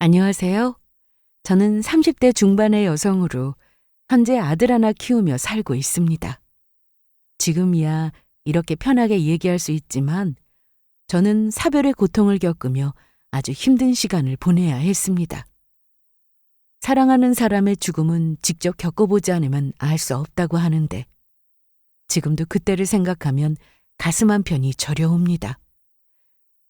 안녕하세요. 저는 30대 중반의 여성으로 현재 아들 하나 키우며 살고 있습니다. 지금이야 이렇게 편하게 얘기할 수 있지만 저는 사별의 고통을 겪으며 아주 힘든 시간을 보내야 했습니다. 사랑하는 사람의 죽음은 직접 겪어보지 않으면 알 수 없다고 하는데 지금도 그때를 생각하면 가슴 한편이 저려옵니다.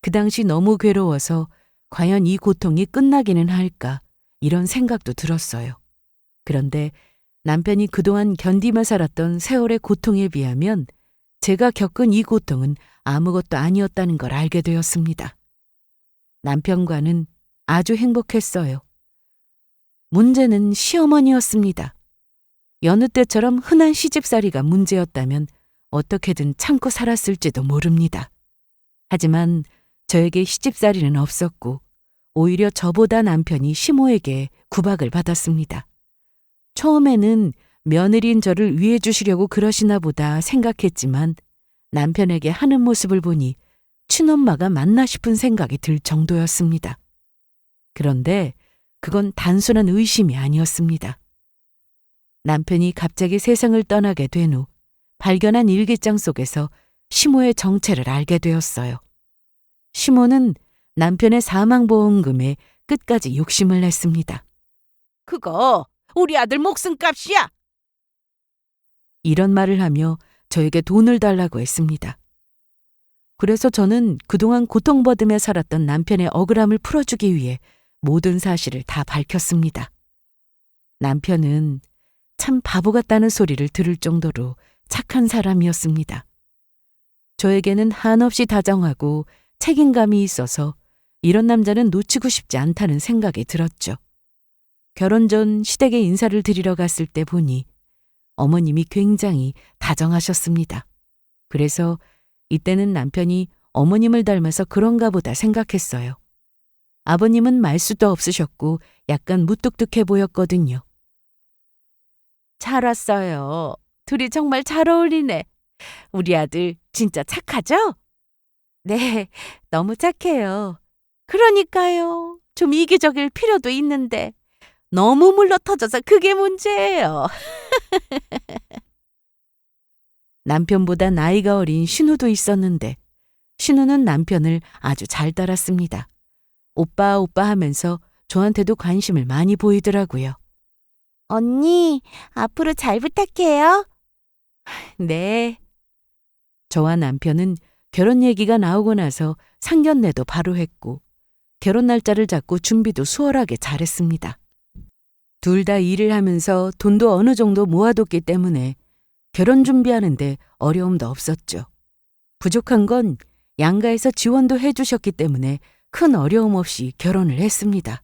그 당시 너무 괴로워서 과연 이 고통이 끝나기는 할까 이런 생각도 들었어요. 그런데 남편이 그동안 견디며 살았던 세월의 고통에 비하면 제가 겪은 이 고통은 아무것도 아니었다는 걸 알게 되었습니다. 남편과는 아주 행복했어요. 문제는 시어머니였습니다. 여느 때처럼 흔한 시집살이가 문제였다면 어떻게든 참고 살았을지도 모릅니다. 하지만 저에게 시집살이는 없었고 오히려 저보다 남편이 시모에게 구박을 받았습니다. 처음에는 며느리인 저를 위해 주시려고 그러시나 보다 생각했지만 남편에게 하는 모습을 보니 친엄마가 맞나 싶은 생각이 들 정도였습니다. 그런데 그건 단순한 의심이 아니었습니다. 남편이 갑자기 세상을 떠나게 된 후 발견한 일기장 속에서 시모의 정체를 알게 되었어요. 시모는 남편의 사망보험금에 끝까지 욕심을 냈습니다. 그거 우리 아들 목숨값이야. 이런 말을 하며 저에게 돈을 달라고 했습니다. 그래서 저는 그동안 고통받으며 살았던 남편의 억울함을 풀어주기 위해 모든 사실을 다 밝혔습니다. 남편은 참 바보 같다는 소리를 들을 정도로 착한 사람이었습니다. 저에게는 한없이 다정하고 책임감이 있어서 이런 남자는 놓치고 싶지 않다는 생각이 들었죠. 결혼 전 시댁에 인사를 드리러 갔을 때 보니 어머님이 굉장히 다정하셨습니다. 그래서 이때는 남편이 어머님을 닮아서 그런가 보다 생각했어요. 아버님은 말수도 없으셨고 약간 무뚝뚝해 보였거든요. 잘 왔어요. 둘이 정말 잘 어울리네. 우리 아들 진짜 착하죠? 네, 너무 착해요. 그러니까요. 좀 이기적일 필요도 있는데 너무 물러터져서 그게 문제예요. 남편보다 나이가 어린 신우도 있었는데 신우는 남편을 아주 잘 따랐습니다. 오빠 오빠 하면서 저한테도 관심을 많이 보이더라고요. 언니, 앞으로 잘 부탁해요. 네. 저와 남편은 결혼 얘기가 나오고 나서 상견례도 바로 했고 결혼 날짜를 잡고 준비도 수월하게 잘했습니다. 둘 다 일을 하면서 돈도 어느 정도 모아뒀기 때문에 결혼 준비하는데 어려움도 없었죠. 부족한 건 양가에서 지원도 해주셨기 때문에 큰 어려움 없이 결혼을 했습니다.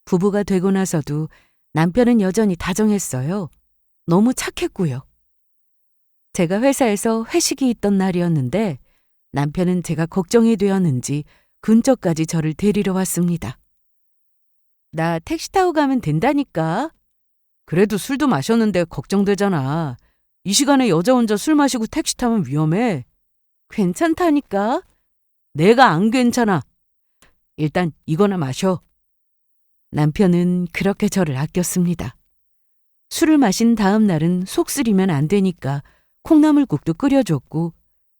부부가 되고 나서도 남편은 여전히 다정했어요. 너무 착했고요. 제가 회사에서 회식이 있던 날이었는데 남편은 제가 걱정이 되었는지 근처까지 저를 데리러 왔습니다. 나 택시 타고 가면 된다니까. 그래도 술도 마셨는데 걱정되잖아. 이 시간에 여자 혼자 술 마시고 택시 타면 위험해. 괜찮다니까. 내가 안 괜찮아. 일단 이거나 마셔. 남편은 그렇게 저를 아꼈습니다. 술을 마신 다음 날은 속 쓰리면 안 되니까 콩나물국도 끓여줬고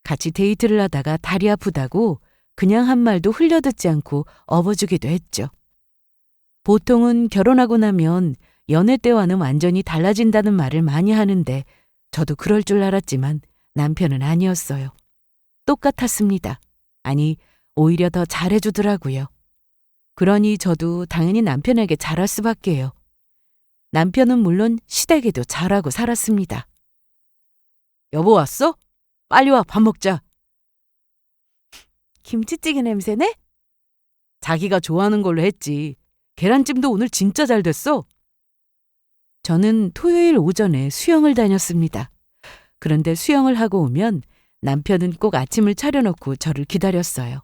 같이 데이트를 하다가 다리 아프다고 그냥 한 말도 흘려듣지 않고 업어주기도 했죠. 보통은 결혼하고 나면 연애 때와는 완전히 달라진다는 말을 많이 하는데 저도 그럴 줄 알았지만 남편은 아니었어요. 똑같았습니다. 아니, 오히려 더 잘해주더라고요. 그러니 저도 당연히 남편에게 잘할 수밖에요. 남편은 물론 시댁에도 잘하고 살았습니다. 여보 왔어? 빨리 와, 밥 먹자. 김치찌개 냄새네? 자기가 좋아하는 걸로 했지. 계란찜도 오늘 진짜 잘 됐어. 저는 토요일 오전에 수영을 다녔습니다. 그런데 수영을 하고 오면 남편은 꼭 아침을 차려놓고 저를 기다렸어요.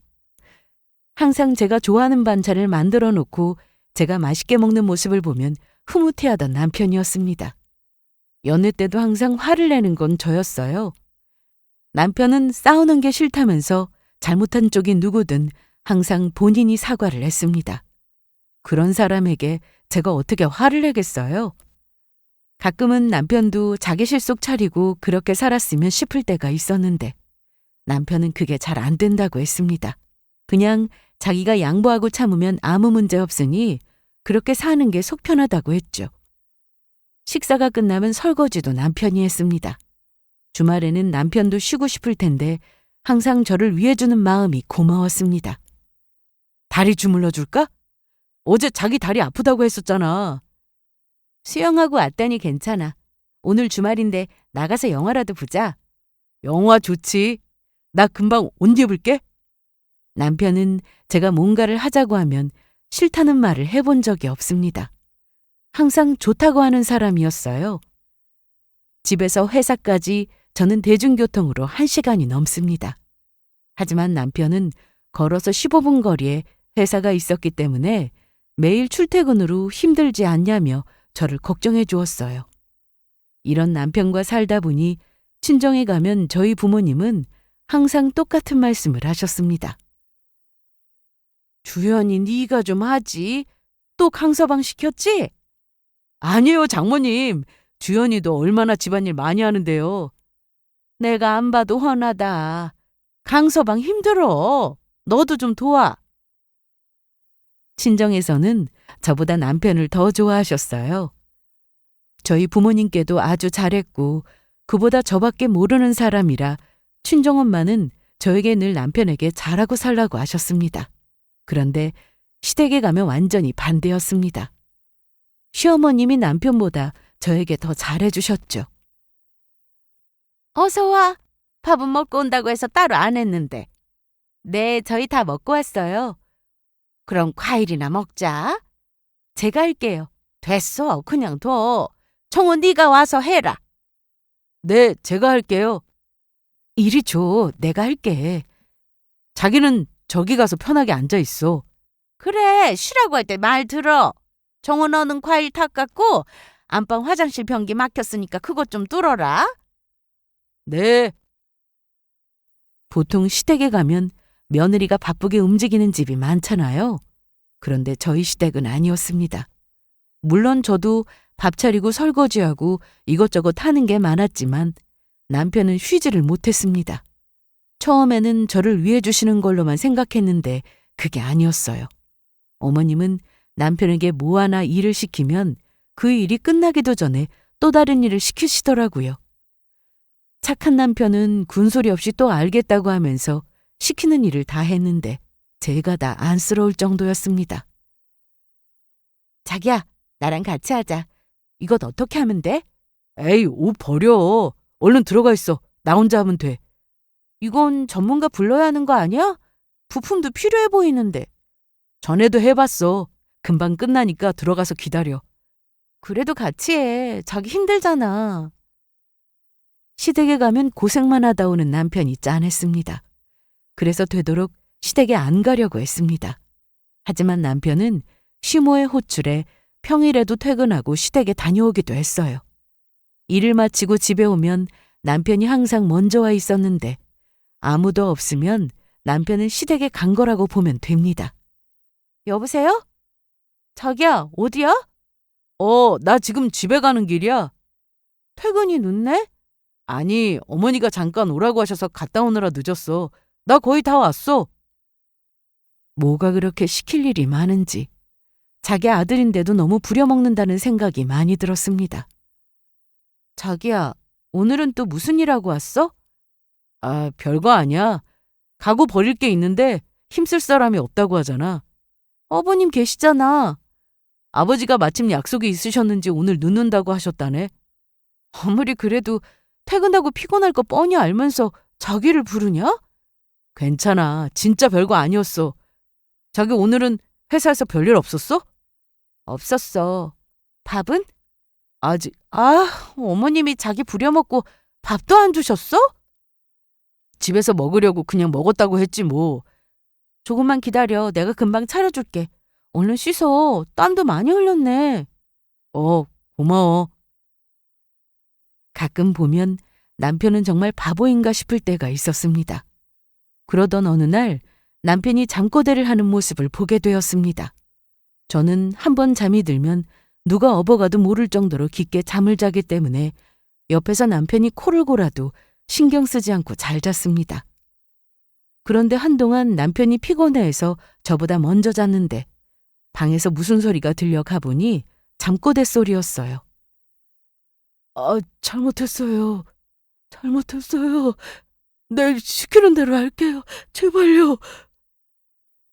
항상 제가 좋아하는 반찬을 만들어 놓고 제가 맛있게 먹는 모습을 보면 흐뭇해하던 남편이었습니다. 연애 때도 항상 화를 내는 건 저였어요. 남편은 싸우는 게 싫다면서 잘못한 쪽이 누구든 항상 본인이 사과를 했습니다. 그런 사람에게 제가 어떻게 화를 내겠어요? 가끔은 남편도 자기 실속 차리고 그렇게 살았으면 싶을 때가 있었는데 남편은 그게 잘 안 된다고 했습니다. 그냥 자기가 양보하고 참으면 아무 문제 없으니 그렇게 사는 게 속 편하다고 했죠. 식사가 끝나면 설거지도 남편이 했습니다. 주말에는 남편도 쉬고 싶을 텐데 항상 저를 위해주는 마음이 고마웠습니다. 다리 주물러 줄까? 어제 자기 다리 아프다고 했었잖아. 수영하고 왔더니 괜찮아. 오늘 주말인데 나가서 영화라도 보자. 영화 좋지. 나 금방 옷 입을게. 남편은 제가 뭔가를 하자고 하면 싫다는 말을 해본 적이 없습니다. 항상 좋다고 하는 사람이었어요. 집에서 회사까지 저는 대중교통으로 1시간이 넘습니다. 하지만 남편은 걸어서 15분 거리에 회사가 있었기 때문에 매일 출퇴근으로 힘들지 않냐며 저를 걱정해 주었어요. 이런 남편과 살다 보니 친정에 가면 저희 부모님은 항상 똑같은 말씀을 하셨습니다. 주연이 네가 좀 하지? 또 강서방 시켰지? 아니에요, 장모님. 주연이도 얼마나 집안일 많이 하는데요. 내가 안 봐도 훤하다. 강서방 힘들어. 너도 좀 도와. 친정에서는 저보다 남편을 더 좋아하셨어요. 저희 부모님께도 아주 잘했고 그보다 저밖에 모르는 사람이라 친정엄마는 저에게 늘 남편에게 잘하고 살라고 하셨습니다. 그런데 시댁에 가면 완전히 반대였습니다. 시어머님이 남편보다 저에게 더 잘해주셨죠. 어서 와. 밥은 먹고 온다고 해서 따로 안 했는데. 네, 저희 다 먹고 왔어요. 그럼 과일이나 먹자. 제가 할게요. 됐어, 그냥 둬. 청호 네가 와서 해라. 네, 제가 할게요. 이리 줘, 내가 할게. 자기는 저기 가서 편하게 앉아 있어. 그래, 쉬라고 할 때 말 들어. 정호 너는 과일 닦았고 안방 화장실 변기 막혔으니까 그것 좀 뚫어라. 네. 보통 시댁에 가면 며느리가 바쁘게 움직이는 집이 많잖아요. 그런데 저희 시댁은 아니었습니다. 물론 저도 밥 차리고 설거지하고 이것저것 하는 게 많았지만 남편은 쉬지를 못했습니다. 처음에는 저를 위해 주시는 걸로만 생각했는데 그게 아니었어요. 어머님은 남편에게 뭐 하나 일을 시키면 그 일이 끝나기도 전에 또 다른 일을 시키시더라고요. 착한 남편은 군소리 없이 또 알겠다고 하면서 시키는 일을 다 했는데 제가 다 안쓰러울 정도였습니다. 자기야, 나랑 같이 하자. 이것 어떻게 하면 돼? 에이, 옷 버려. 얼른 들어가 있어. 나 혼자 하면 돼. 이건 전문가 불러야 하는 거 아니야? 부품도 필요해 보이는데. 전에도 해봤어. 금방 끝나니까 들어가서 기다려. 그래도 같이 해. 자기 힘들잖아. 시댁에 가면 고생만 하다 오는 남편이 짠했습니다. 그래서 되도록 시댁에 안 가려고 했습니다. 하지만 남편은 시모의 호출에 평일에도 퇴근하고 시댁에 다녀오기도 했어요. 일을 마치고 집에 오면 남편이 항상 먼저 와 있었는데 아무도 없으면 남편은 시댁에 간 거라고 보면 됩니다. 여보세요? 자기야, 어디야? 나 지금 집에 가는 길이야. 퇴근이 늦네? 아니, 어머니가 잠깐 오라고 하셔서 갔다 오느라 늦었어. 나 거의 다 왔어. 뭐가 그렇게 시킬 일이 많은지 자기 아들인데도 너무 부려먹는다는 생각이 많이 들었습니다. 자기야, 오늘은 또 무슨 일 하고 왔어? 아, 별거 아니야. 가구 버릴 게 있는데 힘쓸 사람이 없다고 하잖아. 어머님 계시잖아. 아버지가 마침 약속이 있으셨는지 오늘 늦는다고 하셨다네. 아무리 그래도 퇴근하고 피곤할 거 뻔히 알면서 자기를 부르냐? 괜찮아. 진짜 별거 아니었어. 자기 오늘은 회사에서 별일 없었어? 없었어. 밥은? 아직. 어머님이 자기 부려먹고 밥도 안 주셨어? 집에서 먹으려고 그냥 먹었다고 했지 뭐. 조금만 기다려. 내가 금방 차려줄게. 얼른 씻어. 땀도 많이 흘렸네. 고마워. 가끔 보면 남편은 정말 바보인가 싶을 때가 있었습니다. 그러던 어느 날 남편이 잠꼬대를 하는 모습을 보게 되었습니다. 저는 한 번 잠이 들면 누가 업어가도 모를 정도로 깊게 잠을 자기 때문에 옆에서 남편이 코를 골아도 신경 쓰지 않고 잘 잤습니다. 그런데 한동안 남편이 피곤해해서 저보다 먼저 잤는데 방에서 무슨 소리가 들려 가보니 잠꼬대 소리였어요. 잘못했어요. 잘못했어요. 내일 시키는 대로 할게요. 제발요.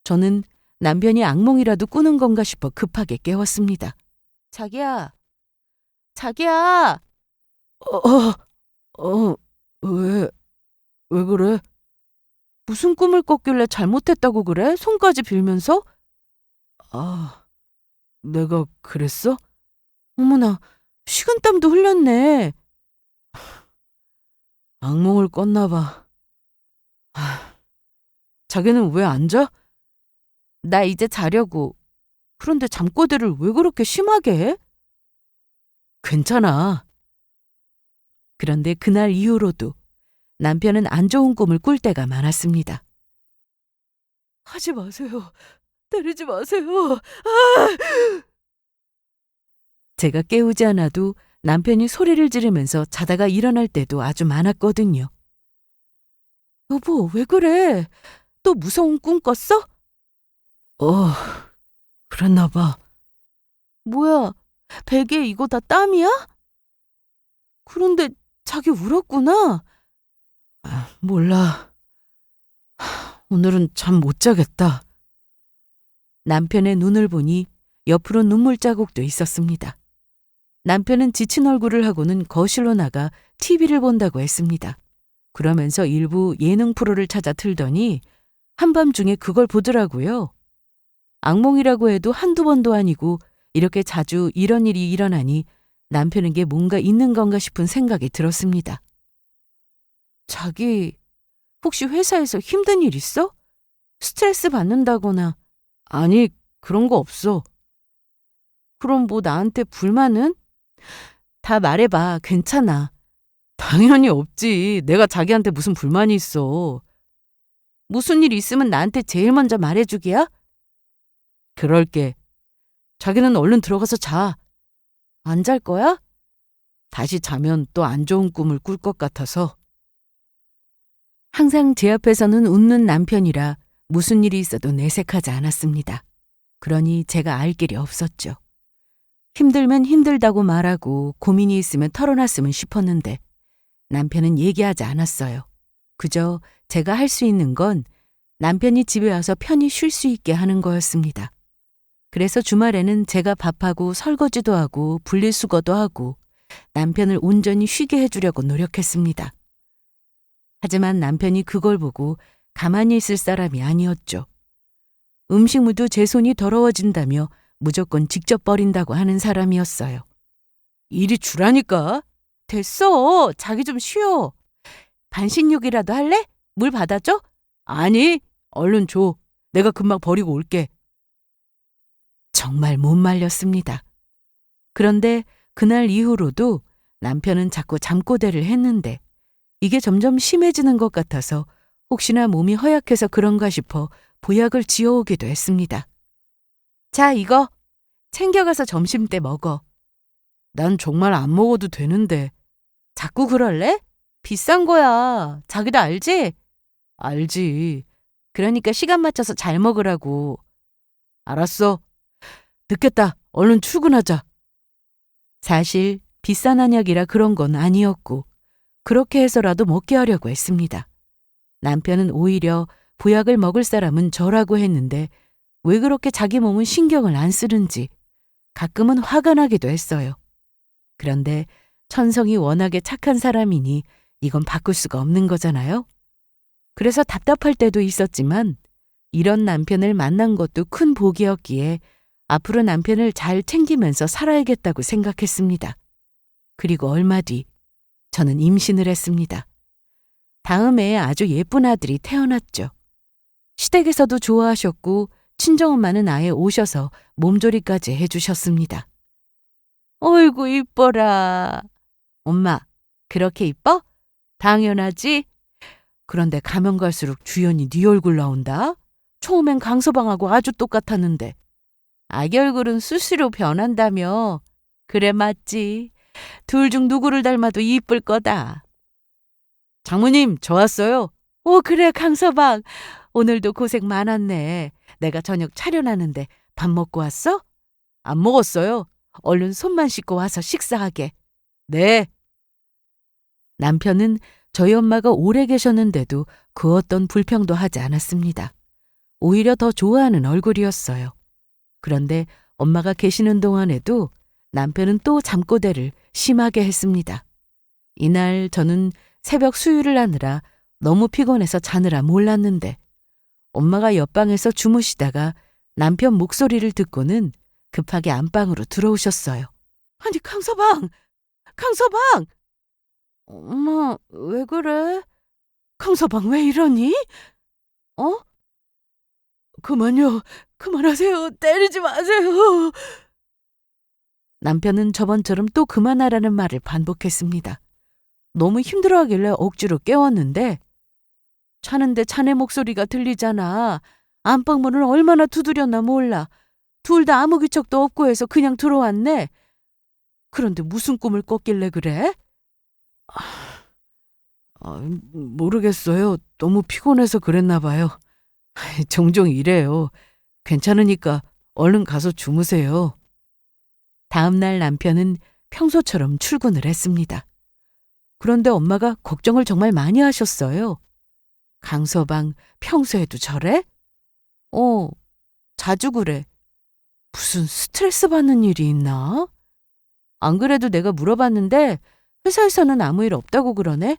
저는 남편이 악몽이라도 꾸는 건가 싶어 급하게 깨웠습니다. 자기야, 자기야. 왜 그래? 무슨 꿈을 꿨길래 잘못했다고 그래? 손까지 빌면서? 내가 그랬어? 어머나, 식은땀도 흘렸네. 악몽을 꿨나 봐. 자기는 왜 안 자? 나 이제 자려고. 그런데 잠꼬대를 왜 그렇게 심하게 해? 괜찮아. 그런데 그날 이후로도 남편은 안 좋은 꿈을 꿀 때가 많았습니다. 하지 마세요. 때리지 마세요. 제가 깨우지 않아도 남편이 소리를 지르면서 자다가 일어날 때도 아주 많았거든요. 여보, 왜 그래? 또 무서운 꿈 꿨어? 그랬나 봐. 뭐야, 베개에 이거 다 땀이야? 그런데 자기 울었구나. 몰라. 오늘은 잠 못 자겠다. 남편의 눈을 보니 옆으로 눈물 자국도 있었습니다. 남편은 지친 얼굴을 하고는 거실로 나가 TV를 본다고 했습니다. 그러면서 일부 예능 프로를 찾아 틀더니 한밤중에 그걸 보더라고요. 악몽이라고 해도 한두 번도 아니고 이렇게 자주 이런 일이 일어나니 남편에게 뭔가 있는 건가 싶은 생각이 들었습니다. 자기, 혹시 회사에서 힘든 일 있어? 스트레스 받는다거나. 아니, 그런 거 없어. 그럼 뭐 나한테 불만은? 다 말해봐. 괜찮아. 당연히 없지. 내가 자기한테 무슨 불만이 있어. 무슨 일 있으면 나한테 제일 먼저 말해주기야? 그럴게. 자기는 얼른 들어가서 자. 안 잘 거야? 다시 자면 또 안 좋은 꿈을 꿀 것 같아서. 항상 제 앞에서는 웃는 남편이라 무슨 일이 있어도 내색하지 않았습니다. 그러니 제가 알 길이 없었죠. 힘들면 힘들다고 말하고 고민이 있으면 털어놨으면 싶었는데 남편은 얘기하지 않았어요. 그저 제가 할 수 있는 건 남편이 집에 와서 편히 쉴 수 있게 하는 거였습니다. 그래서 주말에는 제가 밥하고 설거지도 하고 분리수거도 하고 남편을 온전히 쉬게 해주려고 노력했습니다. 하지만 남편이 그걸 보고 가만히 있을 사람이 아니었죠. 음식물도 제 손이 더러워진다며 무조건 직접 버린다고 하는 사람이었어요. 이리 주라니까. 됐어. 자기 좀 쉬어. 반신욕이라도 할래? 물 받아줘? 아니, 얼른 줘. 내가 금방 버리고 올게. 정말 못 말렸습니다. 그런데 그날 이후로도 남편은 자꾸 잠꼬대를 했는데 이게 점점 심해지는 것 같아서 혹시나 몸이 허약해서 그런가 싶어 보약을 지어오기도 했습니다. 자, 이거 챙겨가서 점심 때 먹어. 난 정말 안 먹어도 되는데. 자꾸 그럴래? 비싼 거야. 자기도 알지? 알지. 그러니까 시간 맞춰서 잘 먹으라고. 알았어. 늦겠다. 얼른 출근하자. 사실 비싼 한약이라 그런 건 아니었고 그렇게 해서라도 먹게 하려고 했습니다. 남편은 오히려 보약을 먹을 사람은 저라고 했는데 왜 그렇게 자기 몸은 신경을 안 쓰는지 가끔은 화가 나기도 했어요. 그런데 천성이 워낙에 착한 사람이니 이건 바꿀 수가 없는 거잖아요. 그래서 답답할 때도 있었지만 이런 남편을 만난 것도 큰 복이었기에 앞으로 남편을 잘 챙기면서 살아야겠다고 생각했습니다. 그리고 얼마 뒤 저는 임신을 했습니다. 다음에 아주 예쁜 아들이 태어났죠. 시댁에서도 좋아하셨고 친정엄마는 아예 오셔서 몸조리까지 해주셨습니다. 어이구 이뻐라. 엄마, 그렇게 이뻐? 당연하지. 그런데 가면 갈수록 주연이 네 얼굴 나온다. 처음엔 강서방하고 아주 똑같았는데. 아기 얼굴은 수시로 변한다며. 그래, 맞지. 둘 중 누구를 닮아도 이쁠 거다. 장모님, 저 왔어요. 오, 그래, 강서방. 오늘도 고생 많았네. 내가 저녁 차려놨는데 밥 먹고 왔어? 안 먹었어요. 얼른 손만 씻고 와서 식사하게. 네. 남편은 저희 엄마가 오래 계셨는데도 그 어떤 불평도 하지 않았습니다. 오히려 더 좋아하는 얼굴이었어요. 그런데 엄마가 계시는 동안에도 남편은 또 잠꼬대를 심하게 했습니다. 이날 저는 새벽 수유를 하느라 너무 피곤해서 자느라 몰랐는데 엄마가 옆방에서 주무시다가 남편 목소리를 듣고는 급하게 안방으로 들어오셨어요. 아니, 강서방! 강서방! 엄마, 왜 그래? 강서방, 왜 이러니? 어? 그만요. 그만하세요. 때리지 마세요. 남편은 저번처럼 또 그만하라는 말을 반복했습니다. 너무 힘들어하길래 억지로 깨웠는데 자는데 자네 목소리가 들리잖아. 안방문을 얼마나 두드렸나 몰라. 둘 다 아무 기척도 없고 해서 그냥 들어왔네. 그런데 무슨 꿈을 꿨길래 그래? 모르겠어요. 너무 피곤해서 그랬나 봐요. 종종 이래요. 괜찮으니까 얼른 가서 주무세요. 다음 날 남편은 평소처럼 출근을 했습니다. 그런데 엄마가 걱정을 정말 많이 하셨어요. 강서방, 평소에도 저래? 자주 그래. 무슨 스트레스 받는 일이 있나? 안 그래도 내가 물어봤는데 회사에서는 아무 일 없다고 그러네?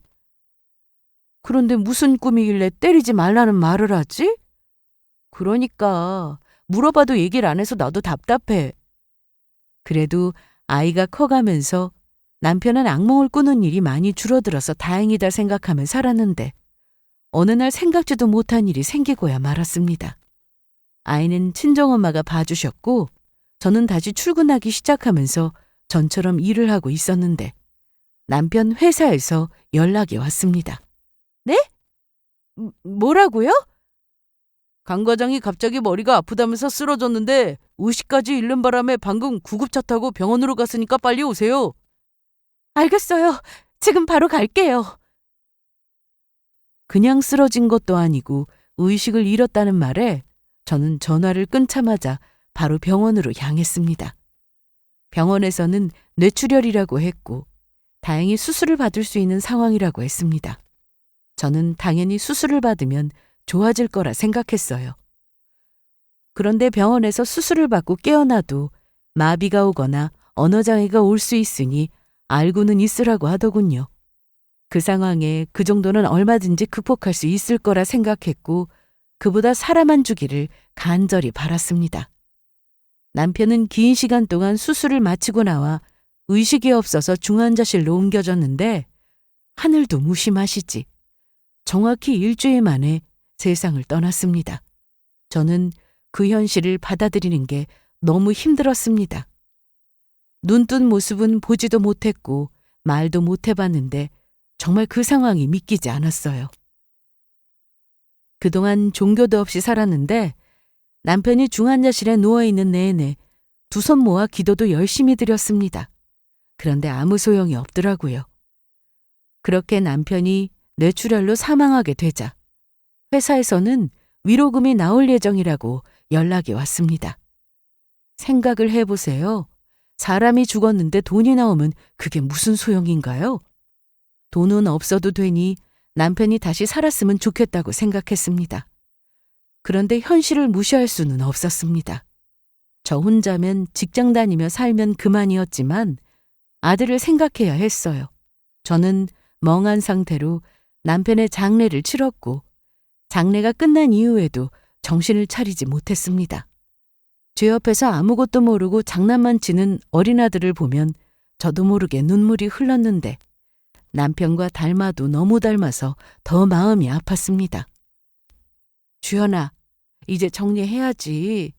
그런데 무슨 꿈이길래 때리지 말라는 말을 하지? 그러니까 물어봐도 얘기를 안 해서 나도 답답해. 그래도 아이가 커가면서 남편은 악몽을 꾸는 일이 많이 줄어들어서 다행이다 생각하며 살았는데 어느 날 생각지도 못한 일이 생기고야 말았습니다. 아이는 친정엄마가 봐주셨고 저는 다시 출근하기 시작하면서 전처럼 일을 하고 있었는데 남편 회사에서 연락이 왔습니다. 네? 뭐라고요? 강 과장이 갑자기 머리가 아프다면서 쓰러졌는데 의식까지 잃는 바람에 방금 구급차 타고 병원으로 갔으니까 빨리 오세요. 알겠어요. 지금 바로 갈게요. 그냥 쓰러진 것도 아니고 의식을 잃었다는 말에 저는 전화를 끊자마자 바로 병원으로 향했습니다. 병원에서는 뇌출혈이라고 했고 다행히 수술을 받을 수 있는 상황이라고 했습니다. 저는 당연히 수술을 받으면 좋아질 거라 생각했어요. 그런데 병원에서 수술을 받고 깨어나도 마비가 오거나 언어장애가 올 수 있으니 알고는 있으라고 하더군요. 그 상황에 그 정도는 얼마든지 극복할 수 있을 거라 생각했고 그보다 살아만 주기를 간절히 바랐습니다. 남편은 긴 시간 동안 수술을 마치고 나와 의식이 없어서 중환자실로 옮겨졌는데 하늘도 무심하시지. 정확히 일주일 만에 세상을 떠났습니다. 저는 그 현실을 받아들이는 게 너무 힘들었습니다. 눈뜬 모습은 보지도 못했고 말도 못 해봤는데 정말 그 상황이 믿기지 않았어요. 그동안 종교도 없이 살았는데 남편이 중환자실에 누워있는 내내 두 손 모아 기도도 열심히 드렸습니다. 그런데 아무 소용이 없더라고요. 그렇게 남편이 뇌출혈로 사망하게 되자 회사에서는 위로금이 나올 예정이라고 연락이 왔습니다. 생각을 해보세요. 사람이 죽었는데 돈이 나오면 그게 무슨 소용인가요? 돈은 없어도 되니 남편이 다시 살았으면 좋겠다고 생각했습니다. 그런데 현실을 무시할 수는 없었습니다. 저 혼자면 직장 다니며 살면 그만이었지만 아들을 생각해야 했어요. 저는 멍한 상태로 남편의 장례를 치렀고 장례가 끝난 이후에도 정신을 차리지 못했습니다. 제 옆에서 아무것도 모르고 장난만 치는 어린아들을 보면 저도 모르게 눈물이 흘렀는데 남편과 닮아도 너무 닮아서 더 마음이 아팠습니다. 주연아, 이제 정리해야지.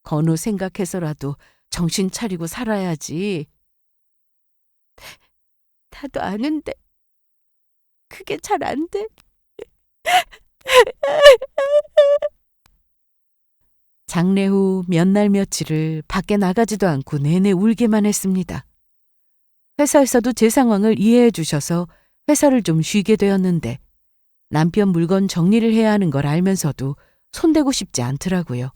건우 생각해서라도 정신 차리고 살아야지. 나도 아는데 그게 잘 안 돼. 장례 후 몇 날 며칠을 밖에 나가지도 않고 내내 울기만 했습니다. 회사에서도 제 상황을 이해해 주셔서 회사를 좀 쉬게 되었는데 남편 물건 정리를 해야 하는 걸 알면서도 손대고 싶지 않더라고요.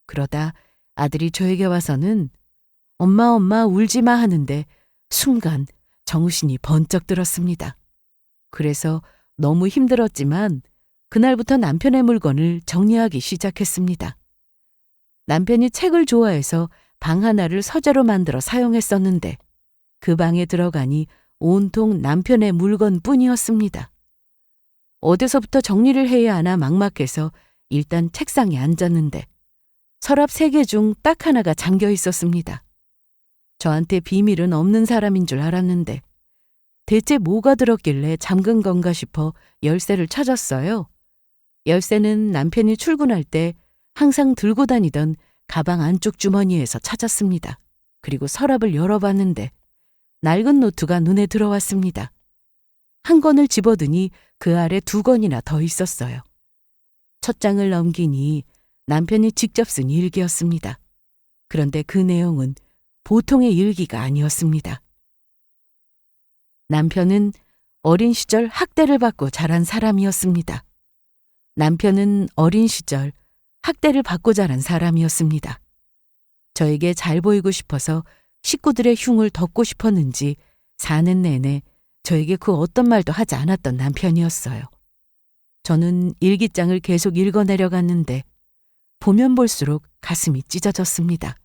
그러다 아들이 저에게 와서는 엄마 울지 마 하는데 순간 정신이 번쩍 들었습니다. 그래서 너무 힘들었지만 그날부터 남편의 물건을 정리하기 시작했습니다. 남편이 책을 좋아해서 방 하나를 서재로 만들어 사용했었는데 그 방에 들어가니 온통 남편의 물건뿐이었습니다. 어디서부터 정리를 해야 하나 막막해서 일단 책상에 앉았는데 서랍 3개 중 딱 하나가 잠겨 있었습니다. 저한테 비밀은 없는 사람인 줄 알았는데 대체 뭐가 들었길래 잠근 건가 싶어 열쇠를 찾았어요. 열쇠는 남편이 출근할 때 항상 들고 다니던 가방 안쪽 주머니에서 찾았습니다. 그리고 서랍을 열어봤는데 낡은 노트가 눈에 들어왔습니다. 한 권을 집어드니 그 아래 2권이나 더 있었어요. 첫 장을 넘기니 남편이 직접 쓴 일기였습니다. 그런데 그 내용은 보통의 일기가 아니었습니다. 남편은 어린 시절 학대를 받고 자란 사람이었습니다. 남편은 어린 시절 학대를 받고 자란 사람이었습니다. 저에게 잘 보이고 싶어서 식구들의 흉을 덮고 싶었는지 사는 내내 저에게 그 어떤 말도 하지 않았던 남편이었어요. 저는 일기장을 계속 읽어내려갔는데 보면 볼수록 가슴이 찢어졌습니다.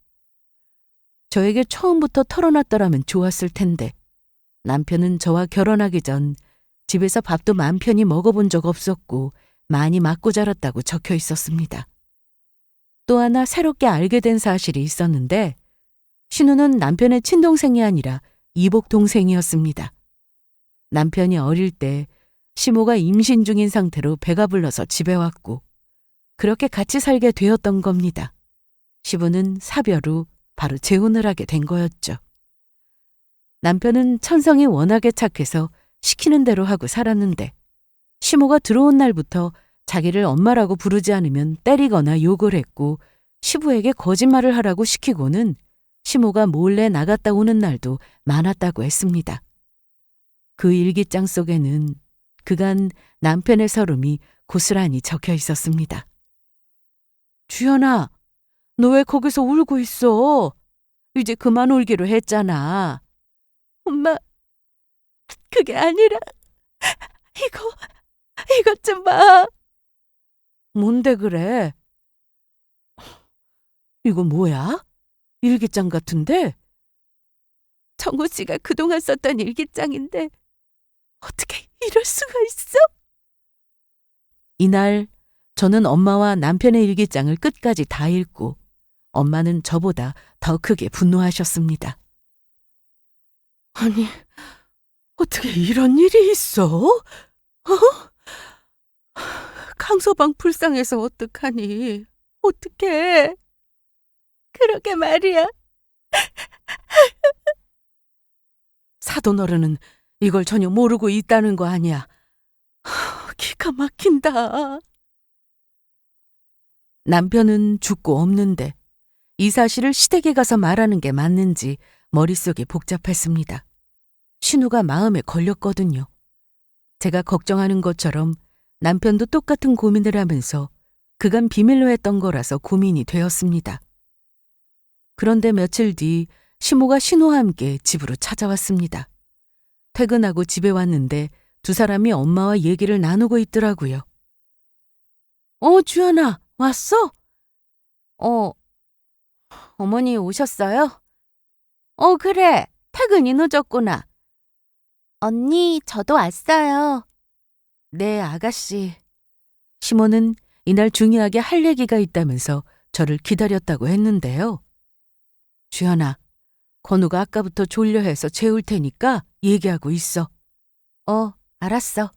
저에게 처음부터 털어놨더라면 좋았을 텐데 남편은 저와 결혼하기 전 집에서 밥도 맘 편히 먹어본 적 없었고 많이 맞고 자랐다고 적혀 있었습니다. 또 하나 새롭게 알게 된 사실이 있었는데 신우는 남편의 친동생이 아니라 이복 동생이었습니다. 남편이 어릴 때 시모가 임신 중인 상태로 배가 불러서 집에 왔고 그렇게 같이 살게 되었던 겁니다. 시부는 사별 후 바로 재혼을 하게 된 거였죠. 남편은 천성이 워낙에 착해서 시키는 대로 하고 살았는데 시모가 들어온 날부터 자기를 엄마라고 부르지 않으면 때리거나 욕을 했고 시부에게 거짓말을 하라고 시키고는 시모가 몰래 나갔다 오는 날도 많았다고 했습니다. 그 일기장 속에는 그간 남편의 서름이 고스란히 적혀 있었습니다. 주연아, 너 왜 거기서 울고 있어? 이제 그만 울기로 했잖아. 엄마, 그게 아니라 이것 좀 봐. 뭔데 그래? 이거 뭐야? 일기장 같은데? 정우 씨가 그동안 썼던 일기장인데 어떻게 이럴 수가 있어? 이날 저는 엄마와 남편의 일기장을 끝까지 다 읽고 엄마는 저보다 더 크게 분노하셨습니다. 아니, 어떻게 이런 일이 있어? 강서방 불쌍해서 어떡하니? 어떡해? 그러게 말이야. 사돈 어른은 이걸 전혀 모르고 있다는 거 아니야. 기가 막힌다. 남편은 죽고 없는데 이 사실을 시댁에 가서 말하는 게 맞는지 머릿속이 복잡했습니다. 신우가 마음에 걸렸거든요. 제가 걱정하는 것처럼 남편도 똑같은 고민을 하면서 그간 비밀로 했던 거라서 고민이 되었습니다. 그런데 며칠 뒤 시모가 신우와 함께 집으로 찾아왔습니다. 퇴근하고 집에 왔는데 2사람이 엄마와 얘기를 나누고 있더라고요. 주연아, 왔어? 어머니 오셨어요? 그래. 퇴근이 늦었구나. 언니, 저도 왔어요. 네, 아가씨. 시모는 이날 중요하게 할 얘기가 있다면서 저를 기다렸다고 했는데요. 주연아, 건우가 아까부터 졸려해서 재울 테니까 얘기하고 있어. 알았어.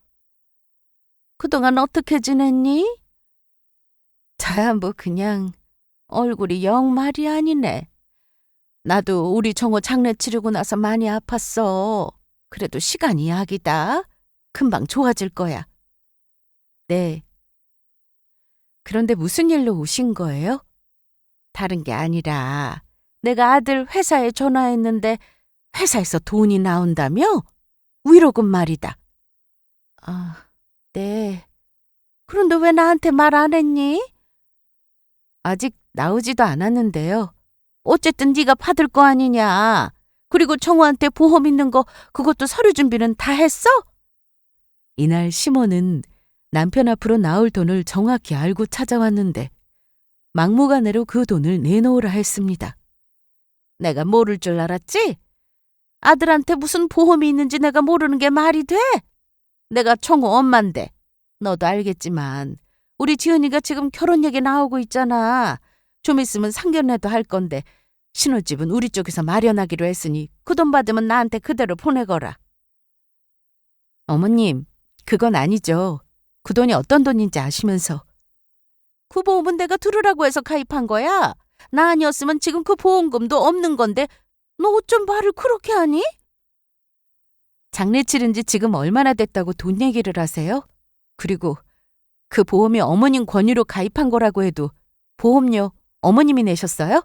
그동안 어떻게 지냈니? 자야 뭐 그냥 얼굴이 영 말이 아니네. 나도 우리 정호 장례 치르고 나서 많이 아팠어. 그래도 시간이 약이다. 금방 좋아질 거야. 네. 그런데 무슨 일로 오신 거예요? 다른 게 아니라 내가 아들 회사에 전화했는데 회사에서 돈이 나온다며? 위로금 말이다. 아, 네. 그런데 왜 나한테 말 안 했니? 아직 나오지도 않았는데요. 어쨌든 네가 받을 거 아니냐. 그리고 정우한테 보험 있는 거 그것도 서류 준비는 다 했어? 이날 시몬은 남편 앞으로 나올 돈을 정확히 알고 찾아왔는데 막무가내로 그 돈을 내놓으라 했습니다. 내가 모를 줄 알았지? 아들한테 무슨 보험이 있는지 내가 모르는 게 말이 돼? 내가 정우 엄마인데. 너도 알겠지만 우리 지은이가 지금 결혼 얘기 나오고 있잖아. 좀 있으면 상견례도 할 건데 신혼집은 우리 쪽에서 마련하기로 했으니 그 돈 받으면 나한테 그대로 보내거라. 어머님, 그건 아니죠. 그 돈이 어떤 돈인지 아시면서. 그 보험은 내가 들으라고 해서 가입한 거야. 나 아니었으면 지금 그 보험금도 없는 건데 너 어쩜 말을 그렇게 하니? 장례 치른 지 지금 얼마나 됐다고 돈 얘기를 하세요? 그리고 그 보험이 어머님 권유로 가입한 거라고 해도 보험료 어머님이 내셨어요?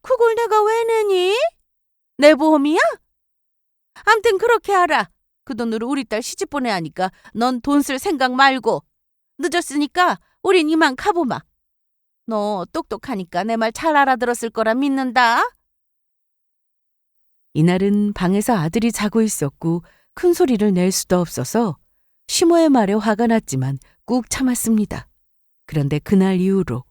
그걸 내가 왜 내니? 내 보험이야? 암튼 그렇게 하라. 그 돈으로 우리 딸 시집 보내 하니까 넌 돈 쓸 생각 말고. 늦었으니까 우린 이만 가보마. 너 똑똑하니까 내 말 잘 알아들었을 거라 믿는다. 이날은 방에서 아들이 자고 있었고 큰 소리를 낼 수도 없어서 시모의 말에 화가 났지만 꾹 참았습니다. 그런데 그날 이후로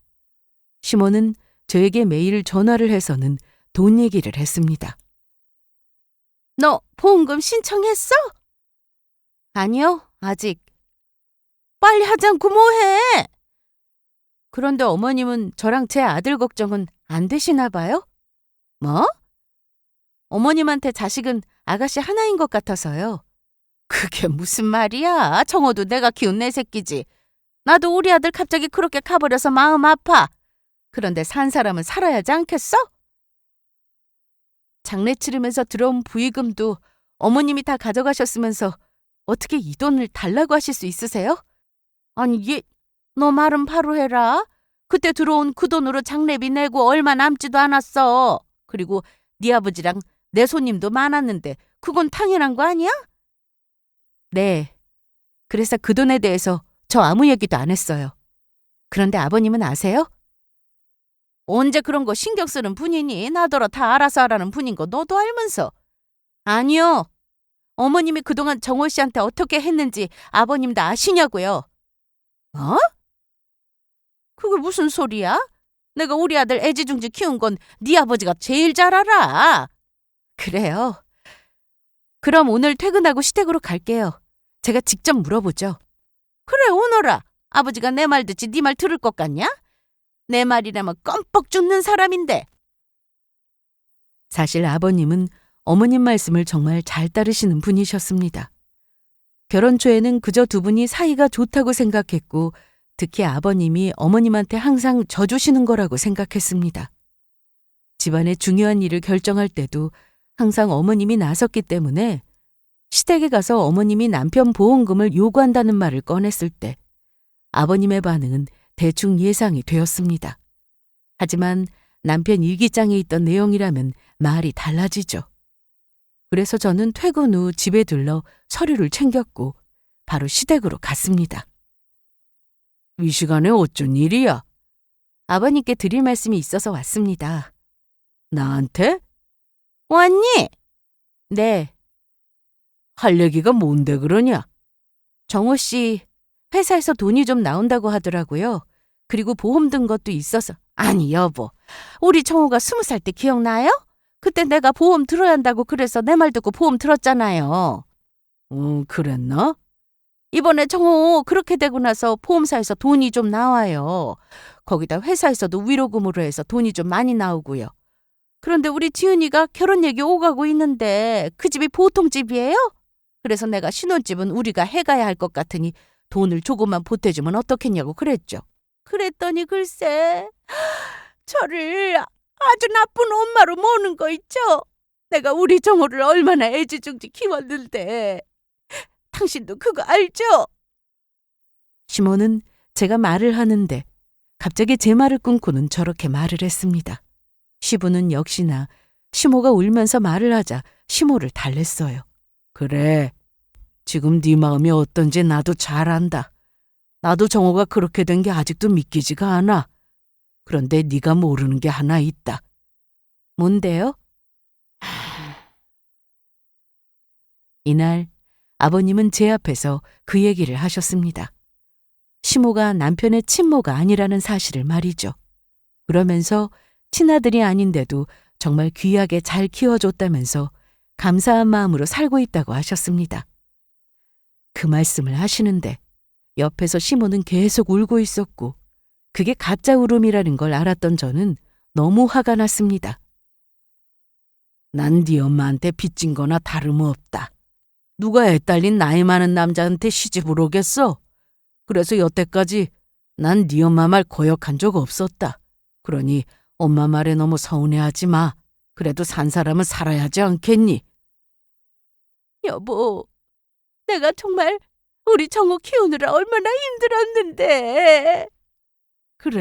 시모는 저에게 매일 전화를 해서는 돈 얘기를 했습니다. 너 보험금 신청했어? 아니요, 아직. 빨리 하지 않고 뭐해? 그런데 어머님은 저랑 제 아들 걱정은 안 되시나 봐요? 뭐? 어머님한테 자식은 아가씨 하나인 것 같아서요. 그게 무슨 말이야? 정호도 내가 키운 내 새끼지. 나도 우리 아들 갑자기 그렇게 가버려서 마음 아파. 그런데 산 사람은 살아야지 않겠어? 장례 치르면서 들어온 부의금도 어머님이 다 가져가셨으면서 어떻게 이 돈을 달라고 하실 수 있으세요? 아니, 너 말은 바로 해라. 그때 들어온 그 돈으로 장례비 내고 얼마 남지도 않았어. 그리고 네 아버지랑 내 손님도 많았는데 그건 당연한 거 아니야? 네. 그래서 그 돈에 대해서 저 아무 얘기도 안 했어요. 그런데 아버님은 아세요? 언제 그런 거 신경 쓰는 분이니? 나더러 다 알아서 하라는 분인 거 너도 알면서. 아니요. 어머님이 그동안 정호 씨한테 어떻게 했는지 아버님도 아시냐고요. 어? 그게 무슨 소리야? 내가 우리 아들 애지중지 키운 건 네 아버지가 제일 잘 알아. 그래요. 그럼 오늘 퇴근하고 시댁으로 갈게요. 제가 직접 물어보죠. 그래, 오너라. 아버지가 내 말 듣지 네 말 들을 것 같냐? 내 말이라면 껌뻑 죽는 사람인데. 사실 아버님은 어머님 말씀을 정말 잘 따르시는 분이셨습니다. 결혼 초에는 그저 두 분이 사이가 좋다고 생각했고 특히 아버님이 어머님한테 항상 져주시는 거라고 생각했습니다. 집안의 중요한 일을 결정할 때도 항상 어머님이 나섰기 때문에 시댁에 가서 어머님이 남편 보험금을 요구한다는 말을 꺼냈을 때 아버님의 반응은 대충 예상이 되었습니다. 하지만 남편 일기장에 있던 내용이라면 말이 달라지죠. 그래서 저는 퇴근 후 집에 들러 서류를 챙겼고 바로 시댁으로 갔습니다. 이 시간에 어쩐 일이야? 아버님께 드릴 말씀이 있어서 왔습니다. 나한테? 왔니? 네. 할 얘기가 뭔데 그러냐? 정호 씨 회사에서 돈이 좀 나온다고 하더라고요. 그리고 보험 든 것도 있어서. 아니 여보, 우리 정호가 20살 때 기억나요? 그때 내가 보험 들어야 한다고 그래서 내 말 듣고 보험 들었잖아요. 그랬나? 이번에 정호 그렇게 되고 나서 보험사에서 돈이 좀 나와요. 거기다 회사에서도 위로금으로 해서 돈이 좀 많이 나오고요. 그런데 우리 지은이가 결혼 얘기 오가고 있는데 그 집이 보통 집이에요? 그래서 내가 신혼집은 우리가 해가야 할 것 같으니 돈을 조금만 보태주면 어떻겠냐고 그랬죠. 그랬더니 글쎄 저를 아주 나쁜 엄마로 모는 거 있죠. 내가 우리 정호를 얼마나 애지중지 키웠는데. 당신도 그거 알죠? 시모는 제가 말을 하는데 갑자기 제 말을 끊고는 저렇게 말을 했습니다. 시부는 역시나 시모가 울면서 말을 하자 시모를 달랬어요. 그래, 지금 네 마음이 어떤지 나도 잘 안다. 나도 정호가 그렇게 된 게 아직도 믿기지가 않아. 그런데 네가 모르는 게 하나 있다. 뭔데요? 이날 아버님은 제 앞에서 그 얘기를 하셨습니다. 시모가 남편의 친모가 아니라는 사실을 말이죠. 그러면서 친아들이 아닌데도 정말 귀하게 잘 키워줬다면서 감사한 마음으로 살고 있다고 하셨습니다. 그 말씀을 하시는데 옆에서 시모는 계속 울고 있었고 그게 가짜 울음이라는 걸 알았던 저는 너무 화가 났습니다. 난 네 엄마한테 빚진 거나 다름없다. 누가 애 딸린 나이 많은 남자한테 시집을 오겠어? 그래서 여태까지 난 네 엄마 말 거역한 적 없었다. 그러니 엄마 말에 너무 서운해하지 마. 그래도 산 사람은 살아야 하지 않겠니? 여보, 내가 정말 우리 정호 키우느라 얼마나 힘들었는데.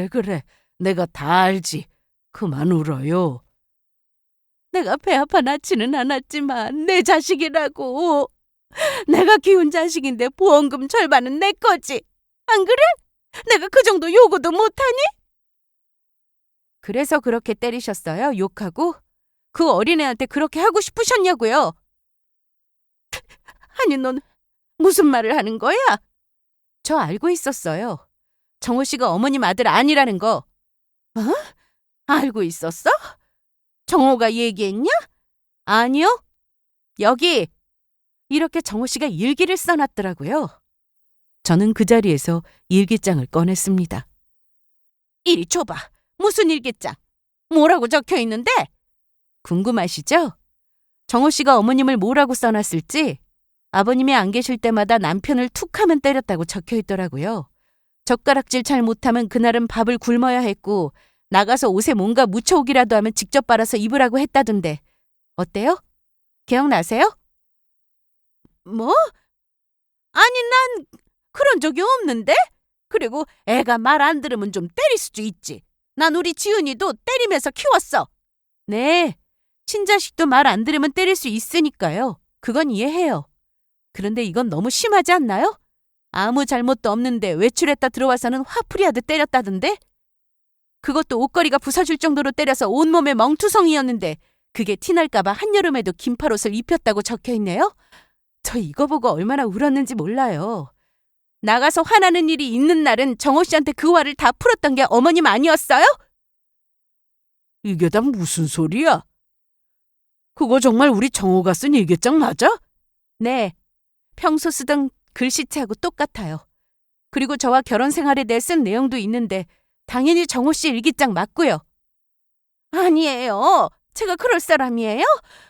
그래. 내가 다 알지. 그만 울어요. 내가 배 아파 낳지는 않았지만 내 자식이라고. 내가 키운 자식인데 보험금 절반은 내 거지. 안 그래? 내가 그 정도 요구도 못하니? 그래서 그렇게 때리셨어요? 욕하고? 그 어린애한테 그렇게 하고 싶으셨냐고요? 아니, 넌 무슨 말을 하는 거야? 저 알고 있었어요. 정호 씨가 어머님 아들 아니라는 거. 어? 알고 있었어? 정호가 얘기했냐? 아니요. 여기. 이렇게 정호 씨가 일기를 써놨더라고요. 저는 그 자리에서 일기장을 꺼냈습니다. 이리 줘봐. 무슨 일기장? 뭐라고 적혀 있는데? 궁금하시죠? 정호 씨가 어머님을 뭐라고 써놨을지 아버님이 안 계실 때마다 남편을 툭 하면 때렸다고 적혀 있더라고요. 젓가락질 잘 못하면 그날은 밥을 굶어야 했고 나가서 옷에 뭔가 묻혀오기라도 하면 직접 빨아서 입으라고 했다던데. 어때요? 기억나세요? 뭐? 아니, 난 그런 적이 없는데? 그리고 애가 말 안 들으면 좀 때릴 수도 있지. 난 우리 지은이도 때리면서 키웠어. 네, 친자식도 말 안 들으면 때릴 수 있으니까요. 그건 이해해요. 그런데 이건 너무 심하지 않나요? 아무 잘못도 없는데 외출했다 들어와서는 화풀이하듯 때렸다던데? 그것도 옷걸이가 부서질 정도로 때려서 온몸에 멍투성이었는데 그게 티날까 봐 한여름에도 긴팔옷을 입혔다고 적혀있네요? 저 이거 보고 얼마나 울었는지 몰라요. 나가서 화나는 일이 있는 날은 정호 씨한테 그 화를 다 풀었던 게 어머님 아니었어요? 이게 다 무슨 소리야? 그거 정말 우리 정호가 쓴 일기장 맞아? 네, 평소 쓰던 글씨체하고 똑같아요. 그리고 저와 결혼 생활에 대해 쓴 내용도 있는데 당연히 정호 씨 일기장 맞고요. 아니에요. 제가 그럴 사람이에요?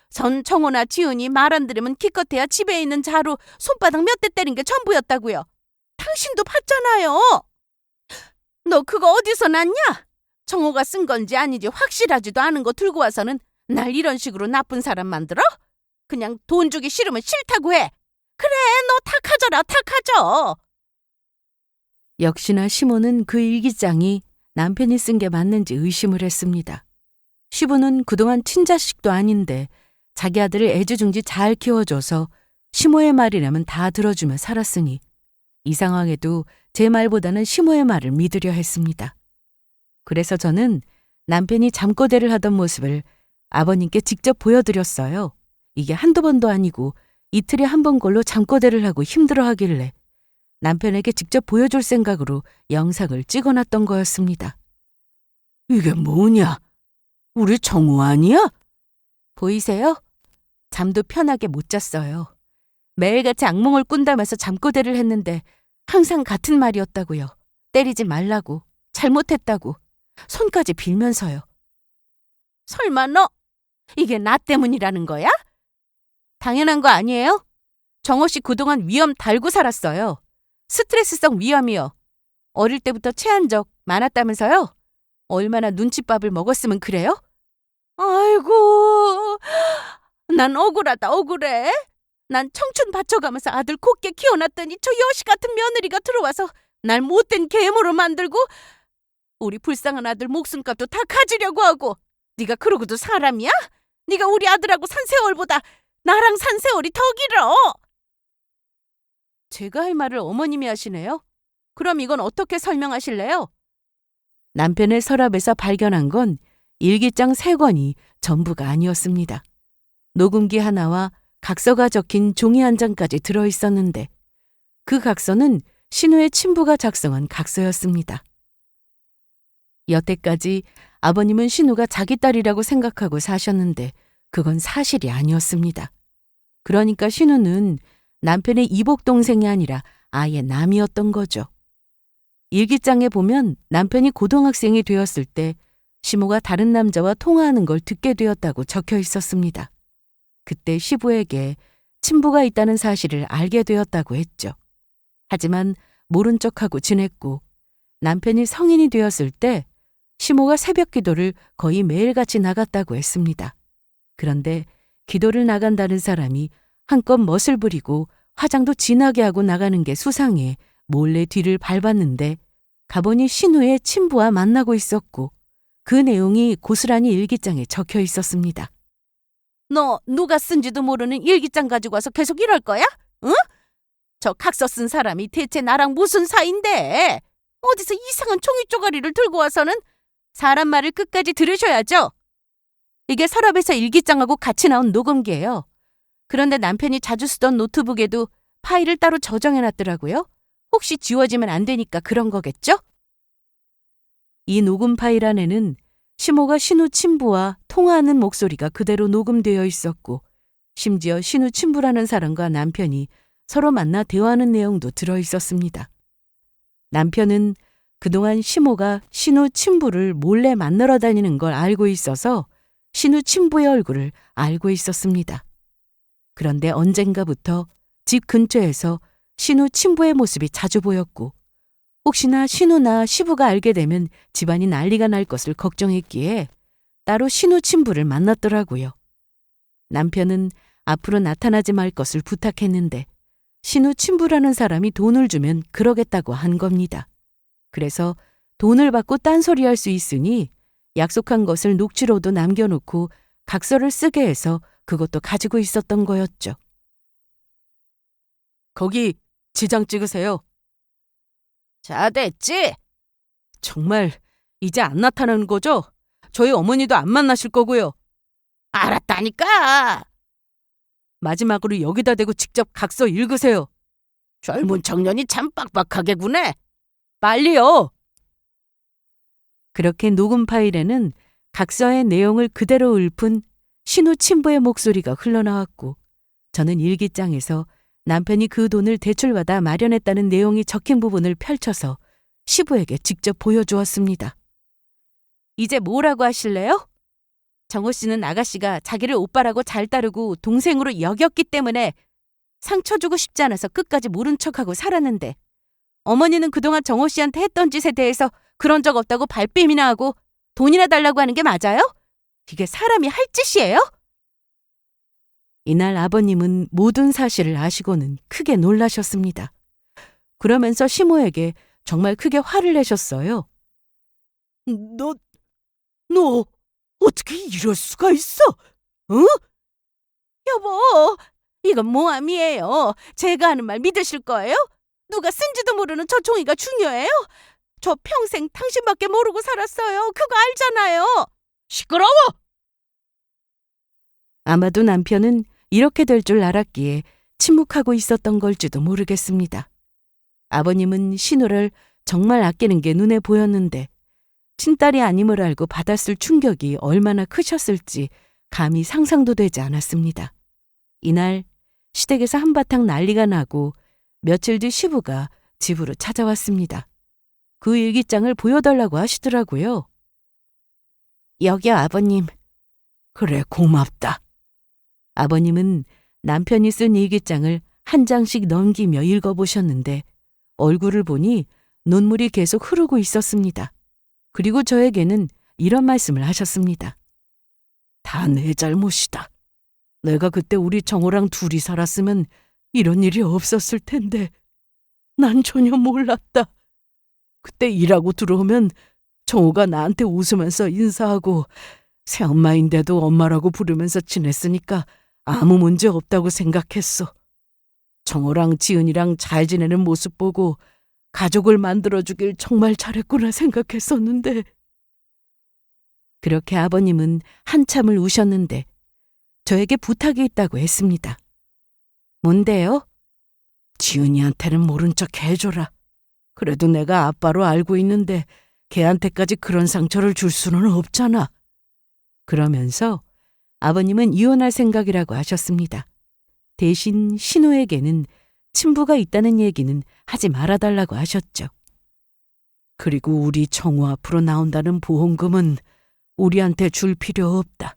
전 정호나 지은이 말 안 들으면 기껏해야 집에 있는 자로 손바닥 몇 대 때린 게 전부였다고요. 당신도 봤잖아요. 너 그거 어디서 났냐? 정호가 쓴 건지 아닌지 확실하지도 않은 거 들고 와서는 날 이런 식으로 나쁜 사람 만들어? 그냥 돈 주기 싫으면 싫다고 해. 그래, 너 탁하져라, 탁하져. 역시나 시모는 그 일기장이 남편이 쓴 게 맞는지 의심을 했습니다. 시부는 그동안 친자식도 아닌데 자기 아들을 애지중지 잘 키워줘서 시모의 말이라면 다 들어주며 살았으니 이 상황에도 제 말보다는 시모의 말을 믿으려 했습니다. 그래서 저는 남편이 잠꼬대를 하던 모습을 아버님께 직접 보여드렸어요. 이게 한두 번도 아니고 이틀에 한 번꼴로 잠꼬대를 하고 힘들어하길래 남편에게 직접 보여줄 생각으로 영상을 찍어놨던 거였습니다. 이게 뭐냐? 우리 정우 아니야? 보이세요? 잠도 편하게 못 잤어요. 매일같이 악몽을 꾼다면서 잠꼬대를 했는데 항상 같은 말이었다고요. 때리지 말라고, 잘못했다고, 손까지 빌면서요. 설마 너 이게 나 때문이라는 거야? 당연한 거 아니에요? 정호 씨 그동안 위험 달고 살았어요. 스트레스성 위험이요. 어릴 때부터 체한 적 많았다면서요? 얼마나 눈칫밥을 먹었으면 그래요? 아이고, 난 억울하다, 억울해. 난 청춘 바쳐가면서 아들 곱게 키워놨더니 저 여시 같은 며느리가 들어와서 날 못된 계모로 만들고 우리 불쌍한 아들 목숨값도 다 가지려고 하고. 네가 그러고도 사람이야? 네가 우리 아들하고 산 세월보다 나랑 산 세월이 더 길어. 제가 할 말을 어머님이 하시네요. 그럼 이건 어떻게 설명하실래요? 남편의 서랍에서 발견한 건 일기장 3권이 전부가 아니었습니다. 녹음기 하나와 각서가 적힌 종이 한 장까지 들어있었는데 그 각서는 신우의 친부가 작성한 각서였습니다. 여태까지 아버님은 신우가 자기 딸이라고 생각하고 사셨는데 그건 사실이 아니었습니다. 그러니까 신우는 남편의 이복 동생이 아니라 아예 남이었던 거죠. 일기장에 보면 남편이 고등학생이 되었을 때 시모가 다른 남자와 통화하는 걸 듣게 되었다고 적혀 있었습니다. 그때 시부에게 친부가 있다는 사실을 알게 되었다고 했죠. 하지만 모른 척하고 지냈고 남편이 성인이 되었을 때 시모가 새벽 기도를 거의 매일같이 나갔다고 했습니다. 그런데 기도를 나간다는 사람이 한껏 멋을 부리고 화장도 진하게 하고 나가는 게 수상해 몰래 뒤를 밟았는데 가보니 신우의 친부와 만나고 있었고 그 내용이 고스란히 일기장에 적혀 있었습니다. 너 누가 쓴지도 모르는 일기장 가지고 와서 계속 이럴 거야? 응? 저 각서 쓴 사람이 대체 나랑 무슨 사이인데? 어디서 이상한 종이 쪼가리를 들고 와서는 사람 말을 끝까지 들으셔야죠. 이게 서랍에서 일기장하고 같이 나온 녹음기예요. 그런데 남편이 자주 쓰던 노트북에도 파일을 따로 저장해놨더라고요. 혹시 지워지면 안 되니까 그런 거겠죠? 이 녹음 파일 안에는 시모가 신우 친부와 통화하는 목소리가 그대로 녹음되어 있었고 심지어 신우 친부라는 사람과 남편이 서로 만나 대화하는 내용도 들어 있었습니다. 남편은 그동안 시모가 신우 친부를 몰래 만나러 다니는 걸 알고 있어서 신우 친부의 얼굴을 알고 있었습니다. 그런데 언젠가부터 집 근처에서 신우 친부의 모습이 자주 보였고 혹시나 신우나 시부가 알게 되면 집안이 난리가 날 것을 걱정했기에 따로 신우 친부를 만났더라고요. 남편은 앞으로 나타나지 말 것을 부탁했는데 신우 친부라는 사람이 돈을 주면 그러겠다고 한 겁니다. 그래서 돈을 받고 딴소리할 수 있으니 약속한 것을 녹취로도 남겨놓고 각서를 쓰게 해서 그것도 가지고 있었던 거였죠. 거기 지장 찍으세요. 자, 됐지? 정말 이제 안 나타나는 거죠? 저희 어머니도 안 만나실 거고요. 알았다니까. 마지막으로 여기다 대고 직접 각서 읽으세요. 젊은 청년이 참 빡빡하게 구네. 빨리요. 그렇게 녹음 파일에는 각서의 내용을 그대로 읊은 신우 친부의 목소리가 흘러나왔고 저는 일기장에서 남편이 그 돈을 대출받아 마련했다는 내용이 적힌 부분을 펼쳐서 시부에게 직접 보여주었습니다. 이제 뭐라고 하실래요? 정호 씨는 아가씨가 자기를 오빠라고 잘 따르고 동생으로 여겼기 때문에 상처 주고 싶지 않아서 끝까지 모른 척하고 살았는데 어머니는 그동안 정호 씨한테 했던 짓에 대해서 그런 적 없다고 발뺌이나 하고 돈이나 달라고 하는 게 맞아요? 이게 사람이 할 짓이에요? 이날 아버님은 모든 사실을 아시고는 크게 놀라셨습니다. 그러면서 시모에게 정말 크게 화를 내셨어요. 너 어떻게 이럴 수가 있어? 응? 여보, 이건 모함이에요. 제가 하는 말 믿으실 거예요? 누가 쓴지도 모르는 저 종이가 중요해요? 저 평생 당신밖에 모르고 살았어요. 그거 알잖아요. 시끄러워! 아마도 남편은 이렇게 될 줄 알았기에 침묵하고 있었던 걸지도 모르겠습니다. 아버님은 신우를 정말 아끼는 게 눈에 보였는데 친딸이 아님을 알고 받았을 충격이 얼마나 크셨을지 감히 상상도 되지 않았습니다. 이날 시댁에서 한바탕 난리가 나고 며칠 뒤 시부가 집으로 찾아왔습니다. 그 일기장을 보여달라고 하시더라고요. 여기요, 아버님. 그래, 고맙다. 아버님은 남편이 쓴 일기장을 한 장씩 넘기며 읽어보셨는데 얼굴을 보니 눈물이 계속 흐르고 있었습니다. 그리고 저에게는 이런 말씀을 하셨습니다. 다 내 잘못이다. 내가 그때 우리 정호랑 둘이 살았으면 이런 일이 없었을 텐데 난 전혀 몰랐다. 그때 일하고 들어오면 정우가 나한테 웃으면서 인사하고 새엄마인데도 엄마라고 부르면서 지냈으니까 아무 문제 없다고 생각했어. 정우랑 지은이랑 잘 지내는 모습 보고 가족을 만들어주길 정말 잘했구나 생각했었는데. 그렇게 아버님은 한참을 우셨는데 저에게 부탁이 있다고 했습니다. 뭔데요? 지은이한테는 모른 척 해줘라. 그래도 내가 아빠로 알고 있는데 걔한테까지 그런 상처를 줄 수는 없잖아. 그러면서 아버님은 이혼할 생각이라고 하셨습니다. 대신 신우에게는 친부가 있다는 얘기는 하지 말아달라고 하셨죠. 그리고 우리 정우 앞으로 나온다는 보험금은 우리한테 줄 필요 없다.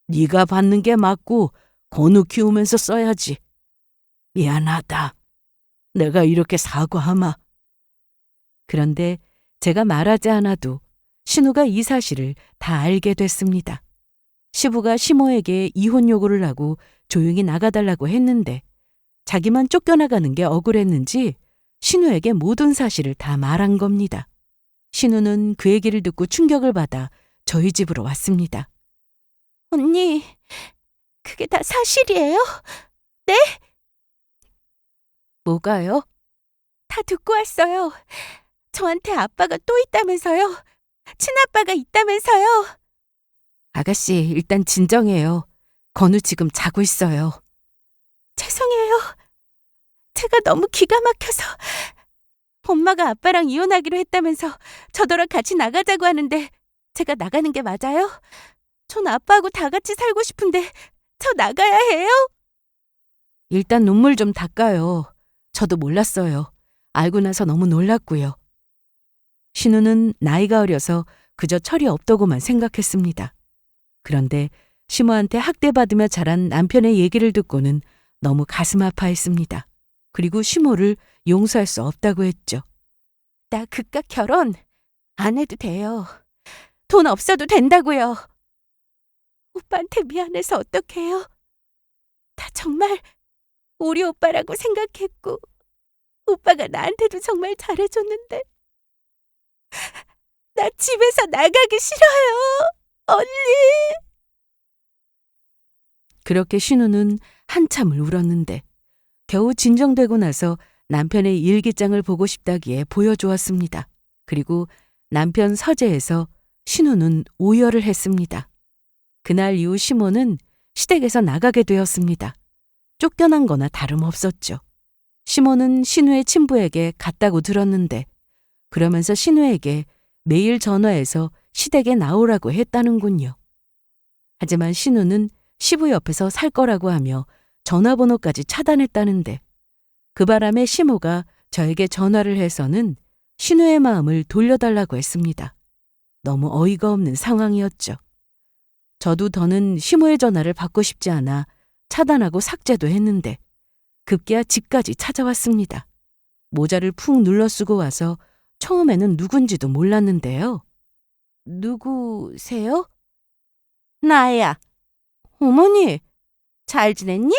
네가 받는 게 맞고 건우 키우면서 써야지. 미안하다. 내가 이렇게 사과하마. 그런데 제가 말하지 않아도 신우가 이 사실을 다 알게 됐습니다. 시부가 시모에게 이혼 요구를 하고 조용히 나가달라고 했는데 자기만 쫓겨나가는 게 억울했는지 신우에게 모든 사실을 다 말한 겁니다. 신우는 그 얘기를 듣고 충격을 받아 저희 집으로 왔습니다. 언니, 그게 다 사실이에요? 네? 뭐가요? 다 듣고 왔어요. 저한테 아빠가 또 있다면서요. 친아빠가 있다면서요. 아가씨, 일단 진정해요. 건우 지금 자고 있어요. 죄송해요. 제가 너무 기가 막혀서. 엄마가 아빠랑 이혼하기로 했다면서 저더러 같이 나가자고 하는데 제가 나가는 게 맞아요? 전 아빠하고 다 같이 살고 싶은데 저 나가야 해요? 일단 눈물 좀 닦아요. 저도 몰랐어요. 알고 나서 너무 놀랐고요. 신우는 나이가 어려서 그저 철이 없더고만 생각했습니다. 그런데 시모한테 학대받으며 자란 남편의 얘기를 듣고는 너무 가슴 아파했습니다. 그리고 시모를 용서할 수 없다고 했죠. 나 그깟 결혼 안 해도 돼요. 돈 없어도 된다고요. 오빠한테 미안해서 어떡해요? 다 정말 우리 오빠라고 생각했고 오빠가 나한테도 정말 잘해줬는데 나 집에서 나가기 싫어요. 언니. 그렇게 신우는 한참을 울었는데 겨우 진정되고 나서 남편의 일기장을 보고 싶다기에 보여주었습니다. 그리고 남편 서재에서 신우는 오열을 했습니다. 그날 이후 시모는 시댁에서 나가게 되었습니다. 쫓겨난 거나 다름없었죠. 시모는 신우의 친부에게 갔다고 들었는데 그러면서 신우에게 매일 전화해서 시댁에 나오라고 했다는군요. 하지만 신우는 시부 옆에서 살 거라고 하며 전화번호까지 차단했다는데 그 바람에 시모가 저에게 전화를 해서는 신우의 마음을 돌려달라고 했습니다. 너무 어이가 없는 상황이었죠. 저도 더는 시모의 전화를 받고 싶지 않아 차단하고 삭제도 했는데 급기야 집까지 찾아왔습니다. 모자를 푹 눌러 쓰고 와서 처음에는 누군지도 몰랐는데요. 누구세요? 나야. 어머니, 잘 지냈니?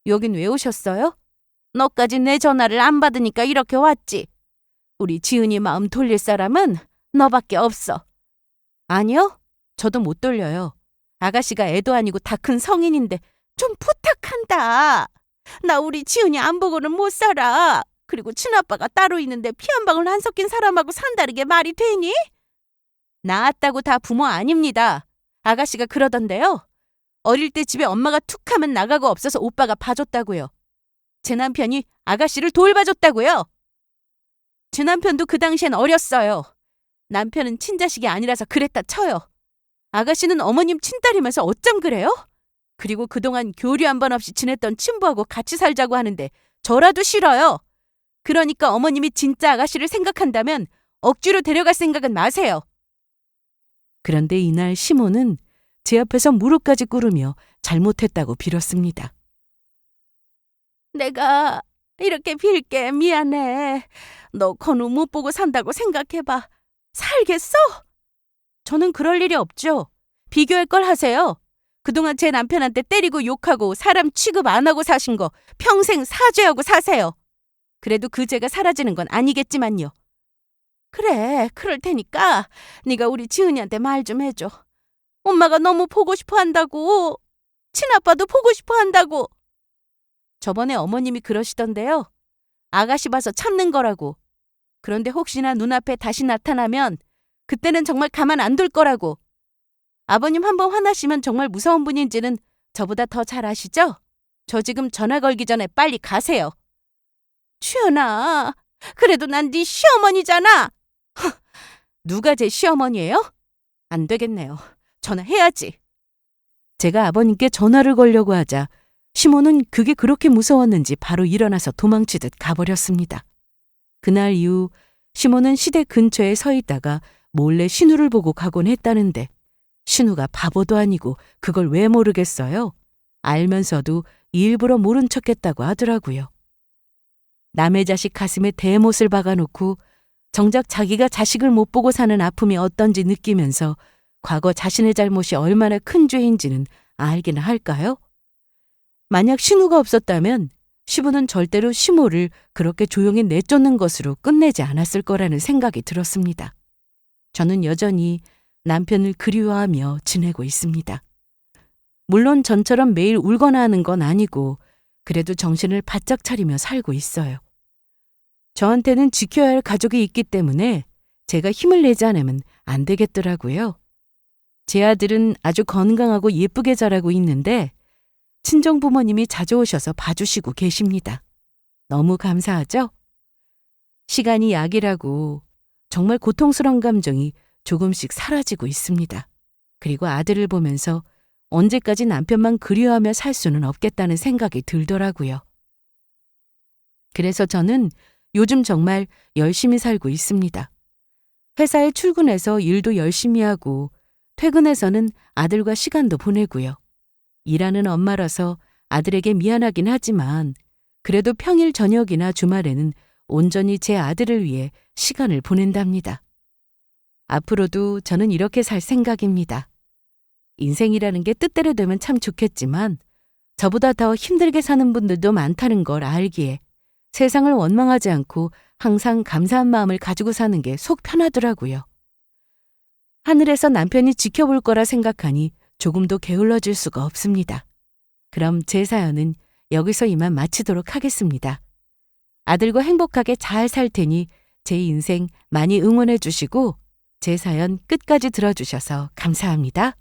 여긴 왜 오셨어요? 너까지 내 전화를 안 받으니까 이렇게 왔지. 우리 지은이 마음 돌릴 사람은 너밖에 없어. 아니요, 저도 못 돌려요. 아가씨가 애도 아니고 다 큰 성인인데 좀 부탁한다. 나 우리 지은이 안 보고는 못 살아. 그리고 친아빠가 따로 있는데 피 한 방울 안 섞인 사람하고 산다는 게 말이 되니? 낳았다고 다 부모 아닙니다. 아가씨가 그러던데요. 어릴 때 집에 엄마가 툭 하면 나가고 없어서 오빠가 봐줬다고요. 제 남편이 아가씨를 돌봐줬다고요. 제 남편도 그 당시엔 어렸어요. 남편은 친자식이 아니라서 그랬다 쳐요. 아가씨는 어머님 친딸이면서 어쩜 그래요? 그리고 그동안 교류 한 번 없이 지냈던 친부하고 같이 살자고 하는데 저라도 싫어요. 그러니까 어머님이 진짜 아가씨를 생각한다면 억지로 데려갈 생각은 마세요. 그런데 이날 시모는 제 앞에서 무릎까지 꿇으며 잘못했다고 빌었습니다. 내가 이렇게 빌게 미안해. 너 건우 못 보고 산다고 생각해봐. 살겠어? 저는 그럴 일이 없죠. 비교할 걸 하세요. 그동안 제 남편한테 때리고 욕하고 사람 취급 안 하고 사신 거 평생 사죄하고 사세요. 그래도 그 죄가 사라지는 건 아니겠지만요. 그래, 그럴 테니까 네가 우리 지은이한테 말 좀 해줘. 엄마가 너무 보고 싶어 한다고. 친아빠도 보고 싶어 한다고. 저번에 어머님이 그러시던데요. 아가씨 봐서 참는 거라고. 그런데 혹시나 눈앞에 다시 나타나면 그때는 정말 가만 안 둘 거라고. 아버님 한번 화나시면 정말 무서운 분인지는 저보다 더 잘 아시죠? 저 지금 전화 걸기 전에 빨리 가세요. 주연아, 그래도 난 네 시어머니잖아. 누가 제 시어머니예요? 안 되겠네요. 전화해야지. 제가 아버님께 전화를 걸려고 하자 시몬은 그게 그렇게 무서웠는지 바로 일어나서 도망치듯 가버렸습니다. 그날 이후 시몬은 시댁 근처에 서 있다가 몰래 신우를 보고 가곤 했다는데 신우가 바보도 아니고 그걸 왜 모르겠어요? 알면서도 일부러 모른 척했다고 하더라고요. 남의 자식 가슴에 대못을 박아놓고 정작 자기가 자식을 못 보고 사는 아픔이 어떤지 느끼면서 과거 자신의 잘못이 얼마나 큰 죄인지는 알기나 할까요? 만약 신우가 없었다면 시부는 절대로 시모를 그렇게 조용히 내쫓는 것으로 끝내지 않았을 거라는 생각이 들었습니다. 저는 여전히 남편을 그리워하며 지내고 있습니다. 물론 전처럼 매일 울거나 하는 건 아니고 그래도 정신을 바짝 차리며 살고 있어요. 저한테는 지켜야 할 가족이 있기 때문에 제가 힘을 내지 않으면 안 되겠더라고요. 제 아들은 아주 건강하고 예쁘게 자라고 있는데 친정 부모님이 자주 오셔서 봐주시고 계십니다. 너무 감사하죠? 시간이 약이라고 정말 고통스러운 감정이 조금씩 사라지고 있습니다. 그리고 아들을 보면서 언제까지 남편만 그리워하며 살 수는 없겠다는 생각이 들더라고요. 그래서 저는 요즘 정말 열심히 살고 있습니다. 회사에 출근해서 일도 열심히 하고 퇴근해서는 아들과 시간도 보내고요. 일하는 엄마라서 아들에게 미안하긴 하지만 그래도 평일 저녁이나 주말에는 온전히 제 아들을 위해 시간을 보낸답니다. 앞으로도 저는 이렇게 살 생각입니다. 인생이라는 게 뜻대로 되면 참 좋겠지만 저보다 더 힘들게 사는 분들도 많다는 걸 알기에 세상을 원망하지 않고 항상 감사한 마음을 가지고 사는 게 속 편하더라고요. 하늘에서 남편이 지켜볼 거라 생각하니 조금도 게을러질 수가 없습니다. 그럼 제 사연은 여기서 이만 마치도록 하겠습니다. 아들과 행복하게 잘 살 테니 제 인생 많이 응원해 주시고 제 사연 끝까지 들어주셔서 감사합니다.